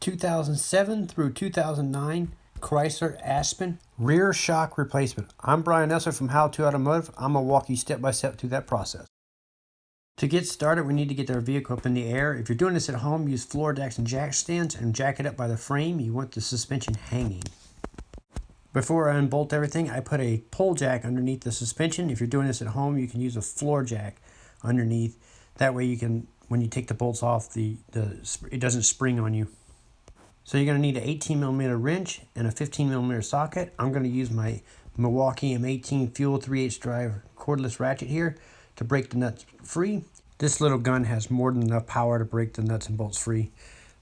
2007 through 2009 Chrysler Aspen rear shock replacement. I'm Brian Esser from How to Automotive. I'm going to walk you step by step through that process. To get started, we need to get our vehicle up in the air. If you're doing this at home, use floor jacks and jack stands and jack it up by the frame. You want the suspension hanging. Before I unbolt everything, I put a pull jack underneath the suspension. If you're doing this at home, you can use a floor jack underneath. That way you can, when you take the bolts off, it doesn't spring on you. So you're going to need an 18mm wrench and a 15mm socket. I'm going to use my Milwaukee M18 Fuel 3/8 drive cordless ratchet here to break the nuts free. This little gun has more than enough power to break the nuts and bolts free.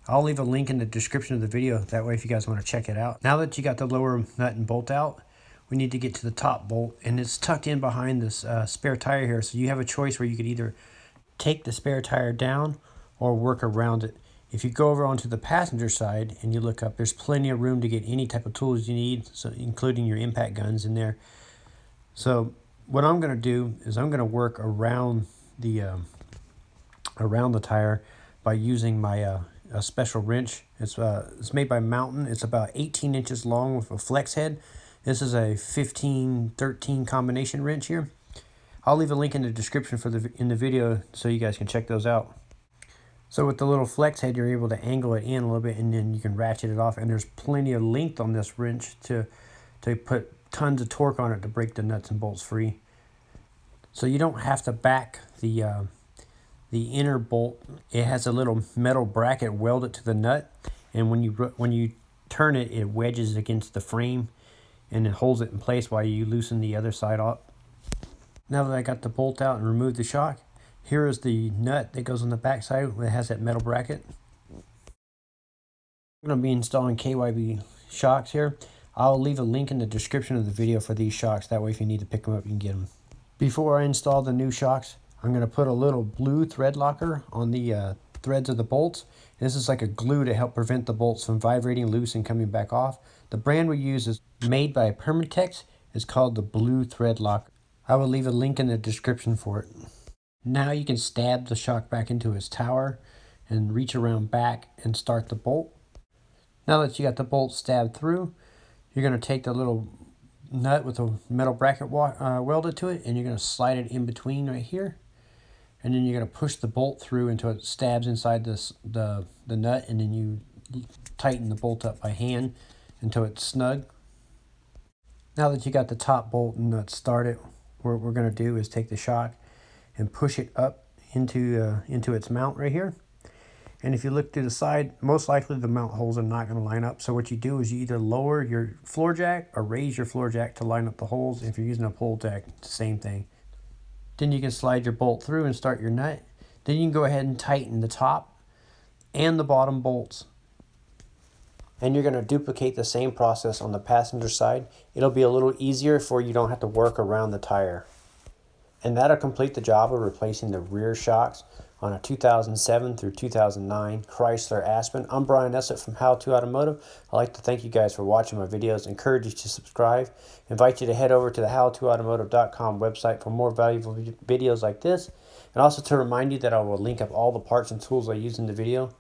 I'll leave a link in the description of the video. That way if you guys want to check it out. Now that you got the lower nut and bolt out, we need to get to the top bolt. And it's tucked in behind this spare tire here. So you have a choice where you could either take the spare tire down or work around it. If you go over onto the passenger side and you look up, there's plenty of room to get any type of tools you need, so including your impact guns in there. So what I'm going to do is I'm going to work around the tire by using my a special wrench. It's made by Mountain. It's about 18 inches long with a flex head. This is a 15-13 combination wrench here. I'll leave a link in the description in the video so you guys can check those out. So with the little flex head, you're able to angle it in a little bit and then you can ratchet it off. And there's plenty of length on this wrench to put tons of torque on it to break the nuts and bolts free. So you don't have to back the inner bolt. It has a little metal bracket welded to the nut, and when you turn it, it wedges against the frame and it holds it in place while you loosen the other side off. Now that I got the bolt out and removed the shock, here is the nut that goes on the back side that has that metal bracket. I'm going to be installing KYB shocks here. I'll leave a link in the description of the video for these shocks. That way if you need to pick them up, you can get them. Before I install the new shocks, I'm going to put a little blue thread locker on the threads of the bolts. This is like a glue to help prevent the bolts from vibrating loose and coming back off. The brand we use is made by Permatex. It's called the blue thread locker. I will leave a link in the description for it. Now you can stab the shock back into its tower and reach around back and start the bolt. Now that you got the bolt stabbed through, you're going to take the little nut with a metal bracket welded to it and you're going to slide it in between right here. And then you're going to push the bolt through until it stabs inside the nut, and then you tighten the bolt up by hand until it's snug. Now that you got the top bolt and nut started, what we're going to do is take the shock and push it up into its mount right here. And if you look to the side, most likely the mount holes are not going to line up. So what you do is you either lower your floor jack or raise your floor jack to line up the holes. If you're using a pull jack, it's the same thing. Then you can slide your bolt through and start your nut. Then you can go ahead and tighten the top and the bottom bolts. And you're going to duplicate the same process on the passenger side. It'll be a little easier for you don't have to work around the tire. And that'll complete the job of replacing the rear shocks on a 2007 through 2009 Chrysler Aspen. I'm Brian Essett from How to Automotive. I'd like to thank you guys for watching my videos, encourage you to subscribe, invite you to head over to the howtoautomotive.com website for more valuable videos like this, and also to remind you that I will link up all the parts and tools I use in the video.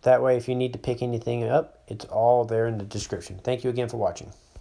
That way if you need to pick anything up, it's all there in the description. Thank you again for watching.